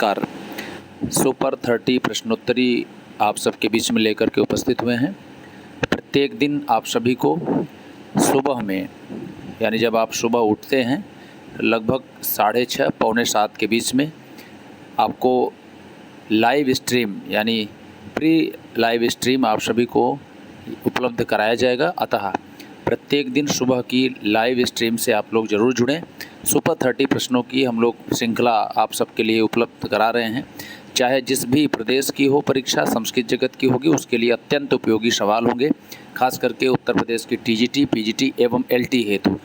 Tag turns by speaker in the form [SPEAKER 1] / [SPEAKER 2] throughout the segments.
[SPEAKER 1] नमस्कार। सुपर 30 प्रश्नोत्तरी आप सबके बीच में लेकर के उपस्थित हुए हैं। प्रत्येक दिन आप सभी को सुबह में, यानी जब आप सुबह उठते हैं लगभग 6:30 पौने 7 के बीच में आपको लाइव स्ट्रीम यानी प्री लाइव स्ट्रीम आप सभी को उपलब्ध कराया जाएगा। अतः प्रत्येक दिन सुबह की लाइव स्ट्रीम से आप लोग ज़रूर जुड़ें। सुपर 30 प्रश्नों की हम लोग श्रृंखला आप सबके लिए उपलब्ध करा रहे हैं। चाहे जिस भी प्रदेश की हो परीक्षा, संस्कृत जगत की होगी, उसके लिए अत्यंत उपयोगी सवाल होंगे। खास करके उत्तर प्रदेश की टीजीटी, पीजीटी एवं एलटी हेतु।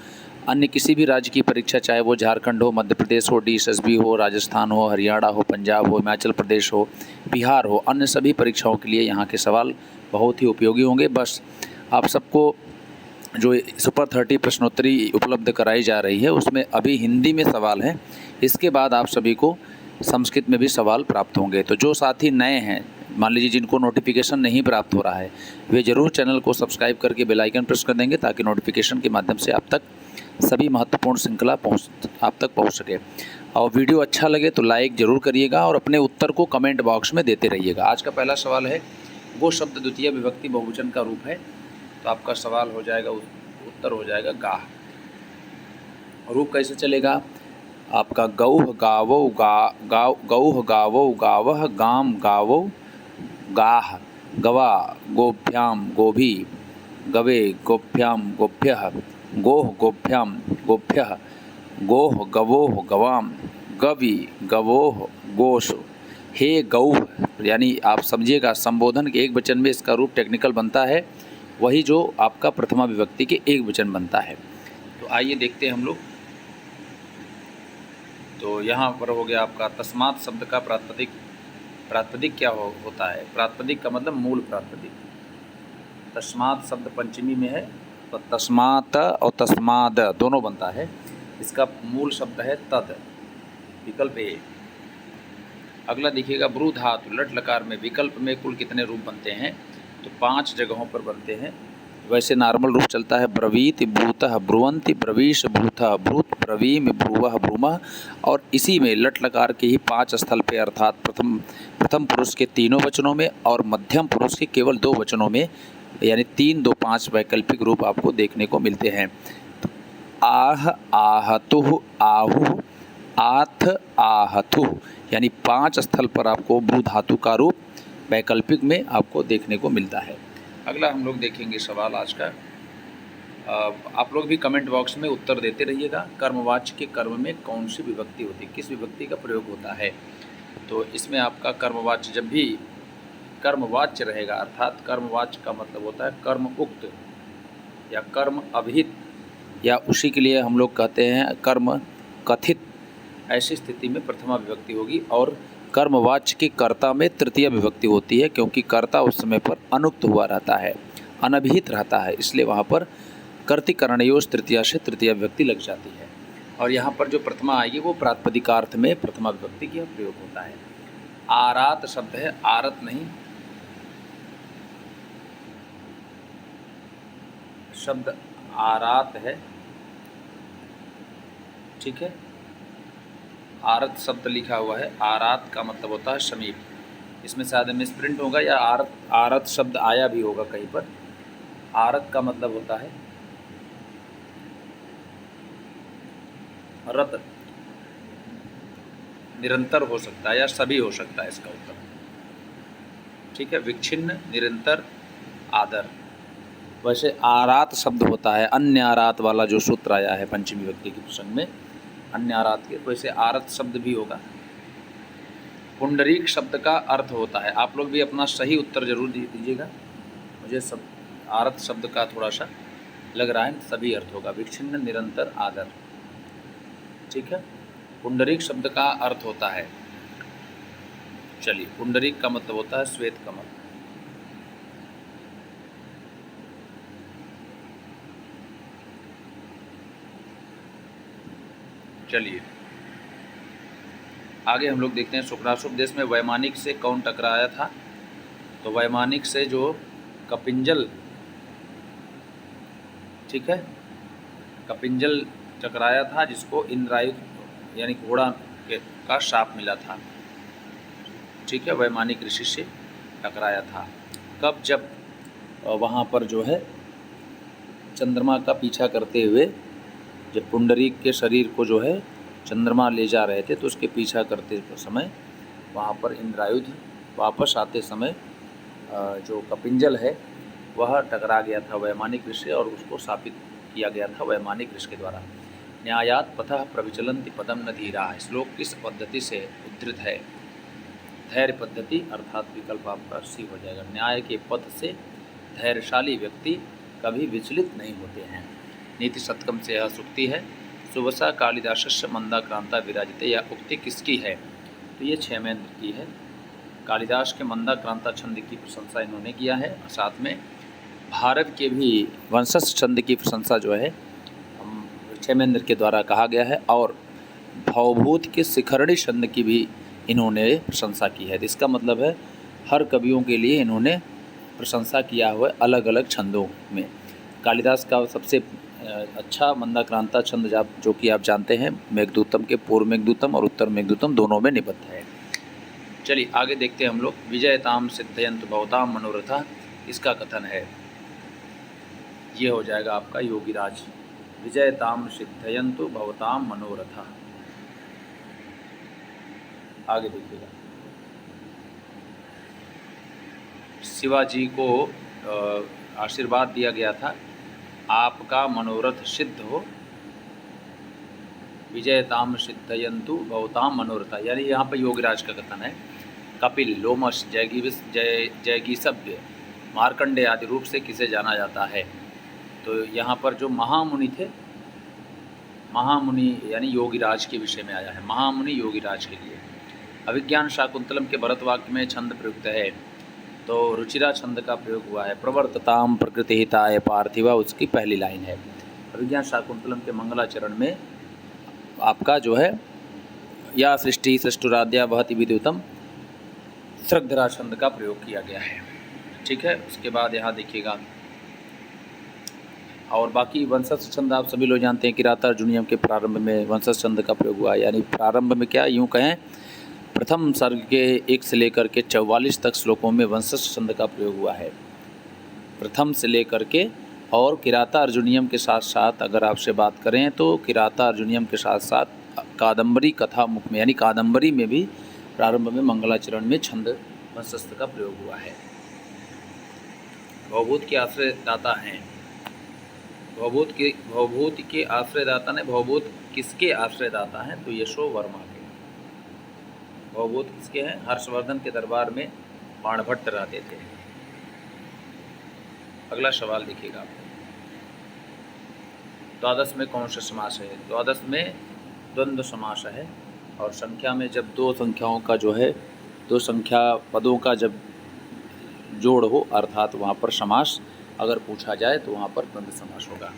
[SPEAKER 1] अन्य किसी भी राज्य की परीक्षा, चाहे वो झारखंड हो, मध्य प्रदेश हो, डीएसएसबी हो, राजस्थान हो, हरियाणा हो, पंजाब हो, हिमाचल प्रदेश हो, बिहार हो, अन्य सभी परीक्षाओं के लिए यहाँ के सवाल बहुत ही उपयोगी होंगे। बस आप सबको जो सुपर 30 प्रश्नोत्तरी उपलब्ध कराई जा रही है उसमें अभी हिंदी में सवाल हैं। इसके बाद आप सभी को संस्कृत में भी सवाल प्राप्त होंगे। तो जो साथी नए हैं, मान लीजिए जिनको नोटिफिकेशन नहीं प्राप्त हो रहा है, वे ज़रूर चैनल को सब्सक्राइब करके बेल आइकन प्रेस कर देंगे ताकि नोटिफिकेशन के माध्यम से आप तक सभी महत्वपूर्ण श्रृंखला आप तक पहुँच सके। और वीडियो अच्छा लगे तो लाइक ज़रूर करिएगा और अपने उत्तर को कमेंट बॉक्स में देते रहिएगा। आज का पहला सवाल है, वो शब्द द्वितीय विभक्ति बहुवचन का रूप है। तो आपका सवाल हो जाएगा, उत्तर हो जाएगा गाह। रूप कैसे चलेगा आपका? गौह गावो गौह गावो गावह गाम गावो गाह गवा गोभ्याम गोभी गवे गोभ्याम गोभ्यः गोह गोभ्याम गोभ्यः गोह गवोह गवाम गवि गवोह गोश हे गौह। यानी आप समझिएगा, संबोधन के एक वचन में इसका रूप टेक्निकल बनता है, वही जो आपका प्रथमा विभक्ति के एक वचन बनता है। तो आइए देखते हैं हम लोग। तो यहाँ पर हो गया आपका तस्मात् शब्द का प्रातिपदिक क्या होता है? प्रातिपदिक का मतलब मूल प्रातिपदिक। तस्मात् शब्द पंचमी में है तो तस्मात् और तस्माद दोनों बनता है। इसका मूल शब्द है तद, विकल्प ए। अगला देखिएगा, ब्रू धातु लट लकार में विकल्प में कुल कितने रूप बनते हैं? तो 5 जगहों पर बनते हैं। वैसे नॉर्मल रूप चलता है ब्रवीति ब्रूतः ब्रुवंति ब्रवीश ब्रूतः ब्रूत ब्रवीम ब्रुवः ब्रूमः। और इसी में लट लकार के ही 5 स्थल पे, अर्थात प्रथम पुरुष के 3 वचनों में और मध्यम पुरुष के केवल 2 वचनों में, यानी 3, 2, 5 वैकल्पिक रूप आपको देखने को मिलते हैं। आह आहतुः आहुः आथ आहतुः, यानी 5 स्थल पर आपको ब्रू धातु का रूप वैकल्पिक में आपको देखने को मिलता है। अगला हम लोग देखेंगे सवाल आज का। आप लोग भी कमेंट बॉक्स में उत्तर देते रहिएगा। कर्मवाच्य के कर्म में कौन सी विभक्ति होती है, किस विभक्ति का प्रयोग होता है? तो इसमें आपका कर्मवाच्य, जब भी कर्मवाच्य रहेगा, अर्थात कर्मवाच्य का मतलब होता है कर्म उक्त या कर्म अभिहित, या उसी के लिए हम लोग कहते हैं कर्म कथित। ऐसी स्थिति में प्रथमा विभक्ति होगी। और कर्मवाच्य की कर्ता में तृतीय विभक्ति होती है, क्योंकि कर्ता उस समय पर अनुक्त हुआ रहता है, अनभिहित रहता है, इसलिए वहाँ पर कर्तिकरणयोस् तृतीया से तृतीय विभक्ति लग जाती है। और यहाँ पर जो प्रथमा आएगी वो प्रातिपदिकार्थ में प्रथमा विभक्ति का प्रयोग होता है। आरात शब्द है, आरत नहीं। शब्द आरात है, ठीक है। आरत शब्द लिखा हुआ है, आरात का मतलब होता है समीप। इसमें शायद मिसप्रिंट होगा या आरत शब्द आया भी होगा कहीं पर। आरत का मतलब होता है रत, निरंतर हो सकता है या सभी हो सकता है इसका उत्तर, ठीक है। विच्छिन्न, निरंतर, आदर। वैसे आरात शब्द होता है, अन्य आरात वाला जो सूत्र आया है पंचमी विभक्ति के प्रसंग में, अन्य आरात के, वैसे आरत शब्द भी होगा। पुंडरीक शब्द का अर्थ होता है, आप लोग भी अपना सही उत्तर जरूर दीजिएगा। मुझे सब आरत शब्द का थोड़ा सा लग रहा है, सभी अर्थ होगा। विच्छिन्न, निरंतर, आदर, ठीक है। पुंडरीक शब्द का अर्थ होता है, चलिए, पुंडरीक का मतलब होता है श्वेत कमल। चलिए आगे हम लोग देखते हैं। शुक्राशुपदेश में वैमानिक से कौन टकराया था? तो वैमानिक से जो कपिंजल, ठीक है, कपिंजल टकराया था, जिसको इंद्रायुध यानी घोड़ा का शाप मिला था। ठीक है, वैमानिक ऋषि से टकराया था। कब? जब वहाँ पर जो है चंद्रमा का पीछा करते हुए, जब पुंडरीक के शरीर को जो है चंद्रमा ले जा रहे थे, तो उसके पीछा करते समय वहाँ पर इंद्रायुध वापस आते समय जो कपिंजल है वह टकरा गया था वैमानिक ऋषि, और उसको स्थापित किया गया था वैमानिक ऋषि के द्वारा। न्यायात पथः प्रविचलन्ति पदम न धीराः, श्लोक किस पद्धति से उद्धृत है? धैर्य पद्धति, अर्थात विकल्प आपका सी हो जाएगा। न्याय के पथ से धैर्यशाली व्यक्ति कभी विचलित नहीं होते हैं। नीति शतकम से यह सूक्ति है। सुबसा कालिदासस्य मंदाक्रांता विराजिते, यह उक्ति किसकी है? तो ये क्षेमेंद्र की है। कालिदास के मंदाक्रांता छंद की प्रशंसा इन्होंने किया है। साथ में भारत के भी वंशज छंद की प्रशंसा जो है क्षेमेंद्र के द्वारा कहा गया है, और भवभूत के शिखरणी छंद की भी इन्होंने प्रशंसा की है। इसका मतलब है हर कवियों के लिए इन्होंने प्रशंसा किया हुआ है अलग अलग छंदों में। कालिदास का सबसे अच्छा मंदाक्रांता छंद जो कि आप जानते हैं मेघदूतम के पूर्व मेघदूतम और उत्तर मेघदूतम दोनों में निबद्ध है। चलिए आगे देखते हैं हम लोग। विजयताम सिद्धयन्तु भवताम मनोरथा, इसका कथन है, ये हो जाएगा आपका योगीराज। विजयताम सिद्धयन्तु भवताम मनोरथा। आगे देखिएगा, शिवाजी को आशीर्वाद दिया गया था, आपका मनोरथ सिद्ध हो। विजयताम सिद्धयन्तु भवताम मनोरथा, यानी यहाँ पर योगीराज का कथन है। कपिल, लोमश, जयगीसभ्य, मार्कंडे आदि रूप से किसे जाना जाता है? तो यहाँ पर जो महामुनि थे, महामुनि यानी योगीराज के विषय में आया है। महामुनि योगीराज के लिए। अभिज्ञान शाकुंतलम के भरत वाक्य में छंद प्रयुक्त है, तो रुचिरा छंद का प्रयोग हुआ है। प्रवर्तताम प्रकृति हिताय पार्थिवा, उसकी पहली लाइन है। अभिज्ञान शाकुंतलम के मंगलाचरण में आपका जो है या सृष्टि सृष्टुराद्या बहति विद्युतम श्रद्धरा छंद का प्रयोग किया गया है। ठीक है, उसके बाद यहाँ देखिएगा, और बाकी वंशज छंद आप सभी लोग जानते हैं। किराता अर्जुनियम के प्रारंभ में वंशज छंद का प्रयोग हुआ है, यानी प्रारंभ में क्या यूँ कहें, प्रथम सर्ग के 1 से लेकर के 44 तक श्लोकों में वंशज छंद का प्रयोग हुआ है, प्रथम से लेकर के। और किराता अर्जुनियम के साथ साथ अगर आपसे बात करें तो किराता अर्जुनियम के साथ साथ कादम्बरी कथा मुख में, यानी कादम्बरी में भी प्रारंभ में मंगलाचरण में छंद वंशज का प्रयोग हुआ है। भवभूत के आश्रयदाता हैं, भवभूत के आश्रयदाता ने, भवभूत किसके आश्रयदाता हैं? तो यशो वर्मा के। भवभूत किसके हैं? हर्षवर्धन के दरबार में बाणभट्ट रहते थे। अगला सवाल देखिएगा आप। द्वादश में कौन सा समास है? द्वादश में द्वंद्व समास है, और संख्या में जब दो संख्याओं का जो है, दो संख्या पदों का जब जोड़ हो, अर्थात वहाँ पर समास अगर पूछा जाए तो वहाँ पर द्वंद्व समास होगा।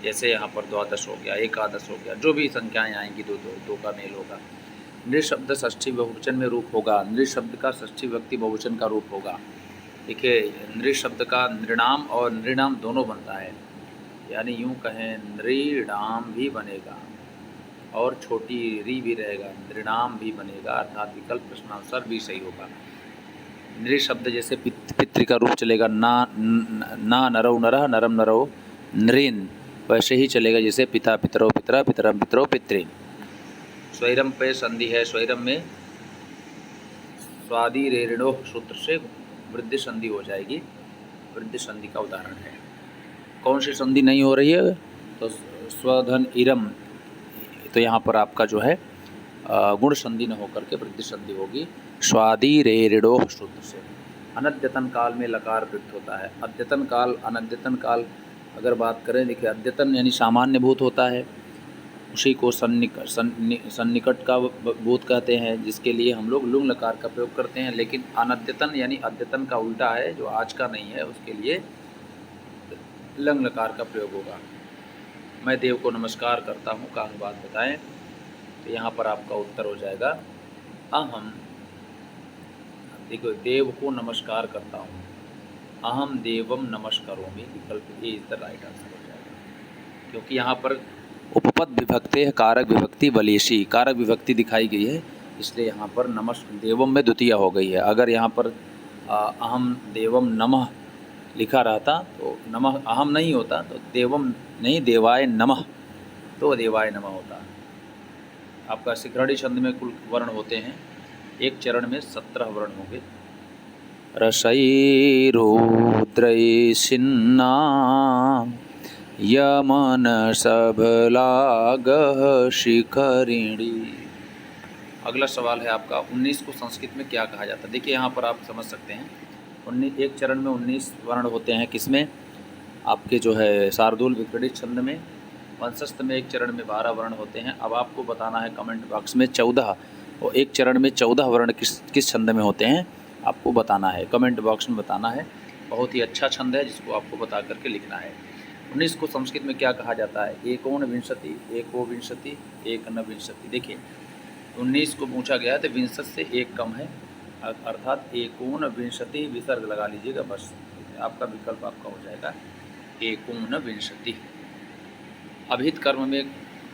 [SPEAKER 1] जैसे यहाँ पर द्वादश हो गया, एकादश हो गया, जो भी संख्याएं आएंगी दो का मेल होगा। नृ शब्द षष्ठी बहुवचन में रूप होगा, नृ शब्द का षष्ठी व्यक्ति बहुवचन का रूप होगा। देखिए, नृ शब्द का नृणाम और नृणाम दोनों बनता है, यानी यूँ कहें नृणाम भी बनेगा और छोटी री भी रहेगा, नृणाम भी बनेगा, अर्थात विकल्प प्रश्नानुसार भी सही होगा। नृ शब्द जैसे पितृ का रूप चलेगा, ना नरौ नरः नरम नरौ नृन, वैसे ही चलेगा जैसे पिता पितरो पितरा पितरम पितरो पितृन। स्वैरम पे संधि है, स्वैरम में स्वादि रेणो सूत्र से वृद्धि संधि हो जाएगी, वृद्धि संधि का उदाहरण है। कौन सी संधि नहीं हो रही है? तो स्वधन इरम, तो यहाँ पर आपका जो है गुण संधि न होकर के वृद्धि संधि होगी, स्वादि रेणो सूत्र से। अनद्यतन काल में लकार वृद्ध होता है। अद्यतन काल, अनद्यतन काल अगर बात करें, देखिए अद्यतन यानी सामान्य भूत होता है, उसी को सन्निकट का भूत कहते हैं, जिसके लिए हम लोग लुंग लकार का प्रयोग करते हैं। लेकिन अनद्यतन यानी अद्यतन का उल्टा है, जो आज का नहीं है, उसके लिए लंग लकार का प्रयोग होगा। मैं देव को नमस्कार करता हूँ का अनुवाद बताएं, तो यहाँ पर आपका उत्तर हो जाएगा अहम। देखो, देव को नमस्कार करता हूँ, अहम देवम नमस्करोमि, विकल्प ए इज द राइट आंसर हो जाएगा। क्योंकि यहाँ पर उपपद विभक्ति है, कारक विभक्ति बलेशी, कारक विभक्ति दिखाई गई है, इसलिए यहाँ पर नमः देवम में द्वितीय हो गई है। अगर यहाँ पर अहम देवम नमः लिखा रहता तो नमः अहम नहीं होता, तो देवम नहीं देवाय नमः, तो देवाय नमः होता। आपका शिखरणी छंद में कुल वर्ण होते हैं, एक चरण में 17 वर्ण होंगे। रसैरुद्रैसिन्ना यमन सबलागः शिखरिणी। अगला सवाल है आपका 19 को संस्कृत में क्या कहा जाता है। देखिए यहाँ पर आप समझ सकते हैं 19 एक चरण में 19 वर्ण होते हैं। किसमें? आपके जो है शार्दूल विक्रीडित छंद में। वंशस्थ में एक चरण में 12 वर्ण होते हैं। अब आपको बताना है कमेंट बॉक्स में 14 और एक चरण में 14 वर्ण किस छंद में होते हैं, आपको बताना है, कमेंट बॉक्स में बताना है। बहुत ही अच्छा छंद है जिसको आपको बता करके लिखना है। 19 को संस्कृत में क्या कहा जाता है? एकोनविंशति, एकोविंशति, एकनविंशति। देखिए 19 को पूछा गया है तो विंशत से एक कम है, अर्थात एकोनविंशति विसर्ग लगा लीजिएगा बस, आपका विकल्प आपका हो जाएगा एकोनविंशति। अभिहित कर्म में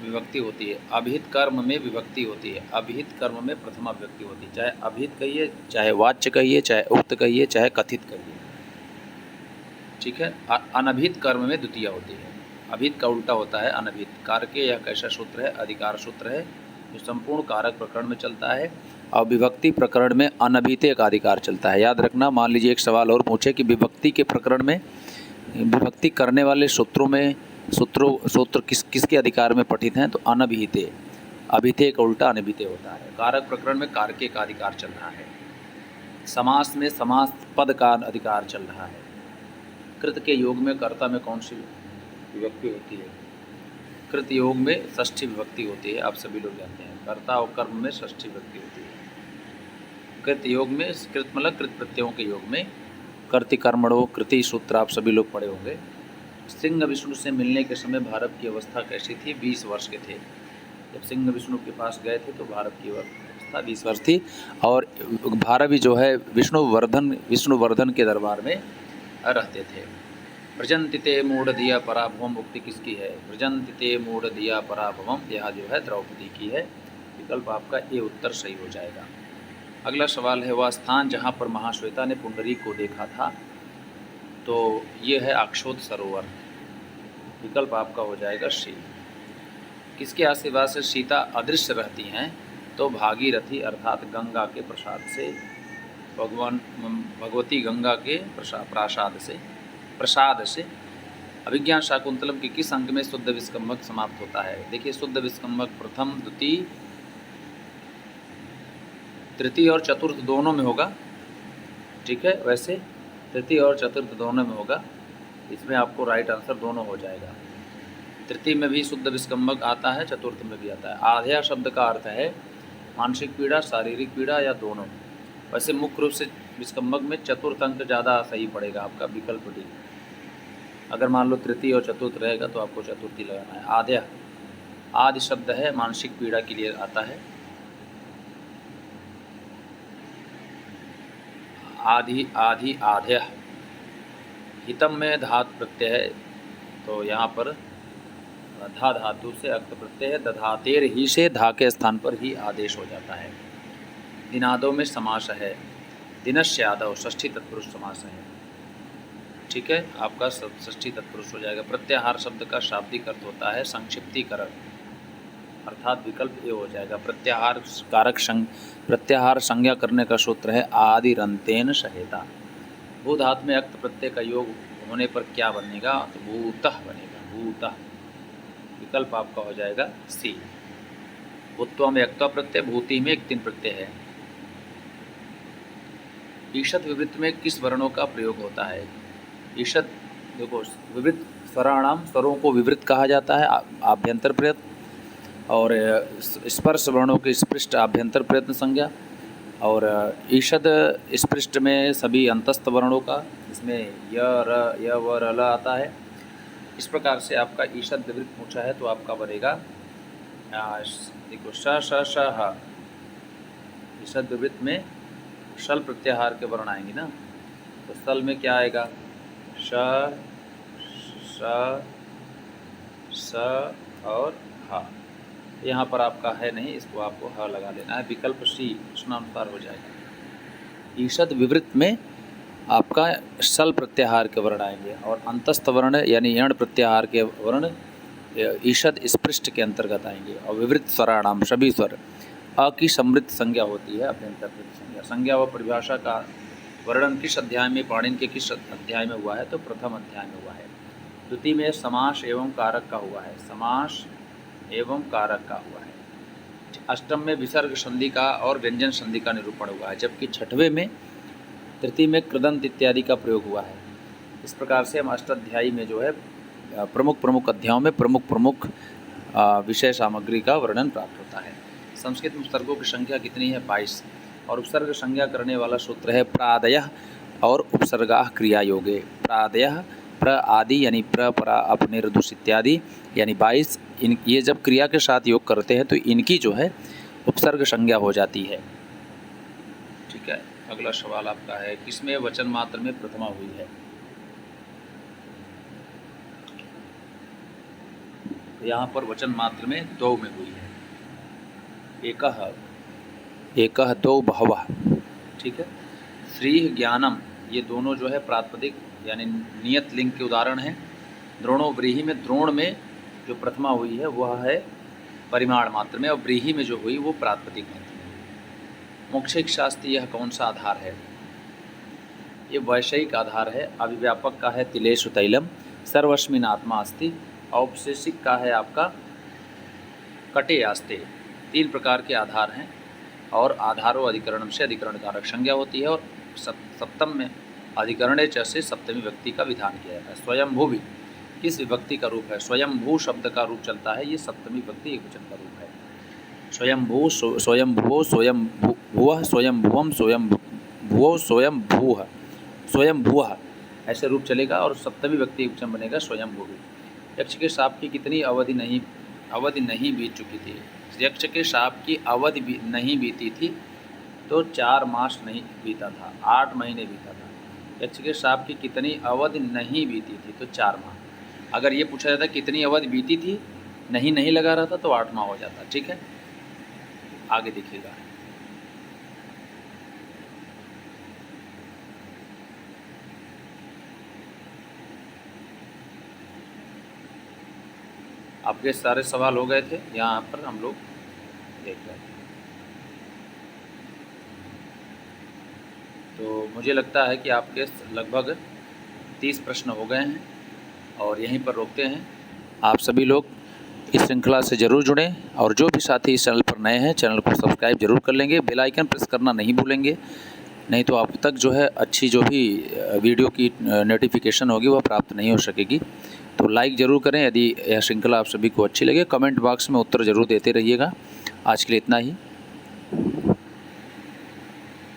[SPEAKER 1] विभक्ति होती है, अभिहित कर्म में विभक्ति होती है, अभिहित कर्म में प्रथमा विभक्ति होती है। चाहे अभिहित कहिए, चाहे वाच्य कहिए, चाहे उक्त कहिए, चाहे कथित कहिए, ठीक है। अनभिहित कर्म में द्वितीय होती है। अभिहित का उल्टा होता है अनभिहित। कारके यह कैसा सूत्र है? अधिकार सूत्र है जो संपूर्ण कारक प्रकरण में चलता है और विभक्ति प्रकरण में अनभिहित का अधिकार चलता है। याद रखना, मान लीजिए एक सवाल और पूछे कि विभक्ति के प्रकरण में विभक्ति करने वाले सूत्रों में सूत्र किसके अधिकार में पठित हैं, तो अनभिहिते। अभिहिते का उल्टा अनभिहिते होता है। कारक प्रकरण में कारके का अधिकार चल रहा है। समास में समास पद का अधिकार चल रहा है। कृत के योग में कर्ता में कौन सी विभक्ति होती है? कृत योग में षष्ठी विभक्ति होती है, आप सभी लोग जानते हैं। कर्ता और कर्म में षष्ठी विभक्ति होती है। कृत योग में कृत मतलब कृत प्रत्ययों के योग में कर्ति कर्मणो कृति सूत्र आप सभी लोग पढ़े होंगे। सिंह विष्णु से मिलने के समय भारत की अवस्था कैसी थी? 20 वर्ष के थे। जब सिंह विष्णु के पास गए थे तो भारत की अवस्था 20 वर्ष थी। और भारत जो है विष्णुवर्धन के दरबार में रहते थे। प्रजंतिते मूढ़ दिया पराभवम मुक्ति किसकी है? प्रजंतिते मूढ़ दिया पराभवम, यह जो है द्रौपदी की है। विकल्प आपका ए उत्तर सही हो जाएगा। अगला सवाल है वह स्थान जहाँ पर महाश्वेता ने पुंडरीक को देखा था, तो ये है अक्षोत सरोवर। विकल्प आपका हो जाएगा सी। किसके आशीर्वाद से सीता अदृश्य रहती हैं? तो भागीरथी अर्थात गंगा के प्रसाद से, भगवती गंगा के प्रसाद से। अभिज्ञान शाकुंतलम के किस अंक में शुद्ध विस्कंभक समाप्त होता है? देखिए शुद्ध विस्कंभक प्रथम, द्वितीय, तृतीय और चतुर्थ दोनों में होगा, ठीक है। वैसे तृतीय और चतुर्थ दोनों में होगा, इसमें आपको राइट आंसर दोनों हो जाएगा। तृतीय में भी शुद्ध विस्कंभक आता है, चतुर्थ में भी आता है। आध्या शब्द का अर्थ है मानसिक पीड़ा, शारीरिक पीड़ा या दोनों। वैसे मुख्य रूप से विस्कंभक में चतुर्थ अंक ज़्यादा सही पड़ेगा आपका, विकल्प डी। अगर मान लो तृतीय और चतुर्थ रहेगा तो आपको चतुर्थी लगाना है। आध्या, आदि शब्द है मानसिक पीड़ा के लिए आता है। आधि आधि आध्या। हितम में धातु प्रत्यय है, तो यहाँ पर धा धातु से अक्त प्रत्यय है। दधातेर ही से धा के स्थान पर ही आदेश हो जाता है। दिनादों में समास है। दिनस्य आदौ षष्ठी तत्पुरुष समास है, ठीक है। आपका षष्ठी तत्पुरुष हो जाएगा। प्रत्याहार शब्द का शाब्दिक अर्थ होता है संक्षिप्तीकरण, अर्थात विकल्प ये हो जाएगा। प्रत्याहार संज्ञा करने का सूत्र है आदिरंतेन सहेता। भू धातु में अक्त प्रत्यय का योग होने पर क्या बनेगा? तो भूतः बनेगा, भूतः। विकल्प आपका हो जाएगा सी। भूत्वा में अक्त्वा प्रत्यय, भूति में एक तीन प्रत्यय है। ईषद विवृत्त में किस वर्णों का प्रयोग होता है? ईषद देखो, विवृत्त स्वराणाम, स्वरों को विवृत्त कहा जाता है, आभ्यंतर प्रयत्न। और स्पर्श वर्णों की स्पृष्ट आभ्यंतर प्रयत्न संज्ञा। और ईषद स्पृष्ट में सभी अंतस्थ वर्णों का, इसमें य व र ल आता है। इस प्रकार से आपका ईषद विवृत्त पूछा है तो आपका बनेगा देखो श श श ह। ईषद विवृत्त में शल प्रत्याहार के वर्ण आएंगे ना, तो सल में क्या आएगा? श स स और ह। यहाँ पर आपका है नहीं, इसको आपको ह लगा देना है। विकल्प सी प्रश्नानुसार हो जाएगा। ईषद विवृत में आपका सल प्रत्याहार के वर्ण आएंगे और अंतस्थ वर्ण यानी यण प्रत्याहार के वर्ण ईषद स्पृष्ट के अंतर्गत आएंगे। और विवृत स्वराणाम सभी स्वर अ की समृद्ध संज्ञा होती है, अभ्यंतर संज्ञा। संज्ञा व परिभाषा का वर्णन किस अध्याय में, पाणिनि के किस अध्याय में हुआ है? तो प्रथम अध्याय में हुआ है। द्वितीय में समास एवं कारक का हुआ है, समास एवं कारक का हुआ है। अष्टम में विसर्ग संधि का और व्यंजन संधि का निरूपण हुआ है, जबकि छठवें में तृतीय में कृदंत इत्यादि का प्रयोग हुआ है। इस प्रकार से हम अष्टाध्यायी में जो है प्रमुख अध्यायों में प्रमुख विषय सामग्री का वर्णन प्राप्त होता है। संस्कृत में उपसर्गों की संख्या कितनी है? 22। और उपसर्ग संज्ञा करने वाला सूत्र है प्रादयः और उपसर्गाः क्रिया योगे। प्रादयः प्र आदि यानी प्र परा अपनिर्दुष इत्यादि यानी 22। ये जब क्रिया के साथ योग करते हैं तो इनकी जो है उपसर्ग संज्ञा हो जाती है। ठीक है, अगला सवाल आपका है, किसमें वचन मात्र में प्रथमा हुई है? यहाँ पर वचन मात्र में दो में हुई है, एकः दो बहवः। ठीक है, श्रीः ज्ञानम, ये दोनों जो है प्रातिपदिक यानी नियत लिंग के उदाहरण हैं। द्रोणो व्रीहि में द्रोण में जो प्रथमा हुई है वह है परिमाण मात्र में, और व्रीहि में जो हुई वो प्रातिपदिक मात्र में। मोक्षिक शास्त्री यह कौन सा आधार है? ये वैषयिक आधार है। अभिव्यापक का है तिलेषु तैलम, सर्वस्मिन् आत्मा अस्ति। औपदेशिक का है आपका कटे आस्ते। 3 प्रकार के आधार हैं और आधारो अधिकरणम से अधिकरण कारक संज्ञा होती है। और सप्तम में अधिकरणे च से सप्तमी व्यक्ति का विधान किया जाता है। स्वयंभू भी किस विभक्ति का रूप है? स्वयंभू शब्द का रूप चलता है, ये सप्तमी व्यक्ति एकवचन का रूप है। स्वयंभू, स्वयंभुवो, स्वयंभुवः, स्वयंभुवम, स्वयंभुवो, स्वयंभूः, स्वयंभुवः ऐसे रूप चलेगा और सप्तमी व्यक्ति एकवचन बनेगा स्वयंभू। यक्ष के शाप की कितनी अवधि नहीं बीत चुकी थी? यक्ष के शाप की अवधि नहीं बीती थी तो 4 मास नहीं बीता था, 8 महीने बीता था। यक्ष के शाप की कितनी अवधि नहीं बीती थी? तो 4 माह। अगर ये पूछा जाता कितनी अवधि बीती थी, नहीं लगा रहा था तो 8 माह हो जाता। ठीक है, आगे देखिएगा। आपके सारे सवाल हो गए थे, यहाँ पर हम लोग देख रहे हैं। तो मुझे लगता है कि आपके लगभग 30 प्रश्न हो गए हैं और यहीं पर रोकते हैं। आप सभी लोग इस श्रृंखला से ज़रूर जुड़ें और जो भी साथी इस चैनल पर नए हैं चैनल को सब्सक्राइब जरूर कर लेंगे, बेल आइकन प्रेस करना नहीं भूलेंगे, नहीं तो आप तक जो है अच्छी जो भी वीडियो की नोटिफिकेशन होगी वह प्राप्त नहीं हो सकेगी। तो लाइक ज़रूर करें यदि यह श्रृंखला आप सभी को अच्छी लगे। कमेंट बॉक्स में उत्तर ज़रूर देते रहिएगा। आज के लिए इतना ही।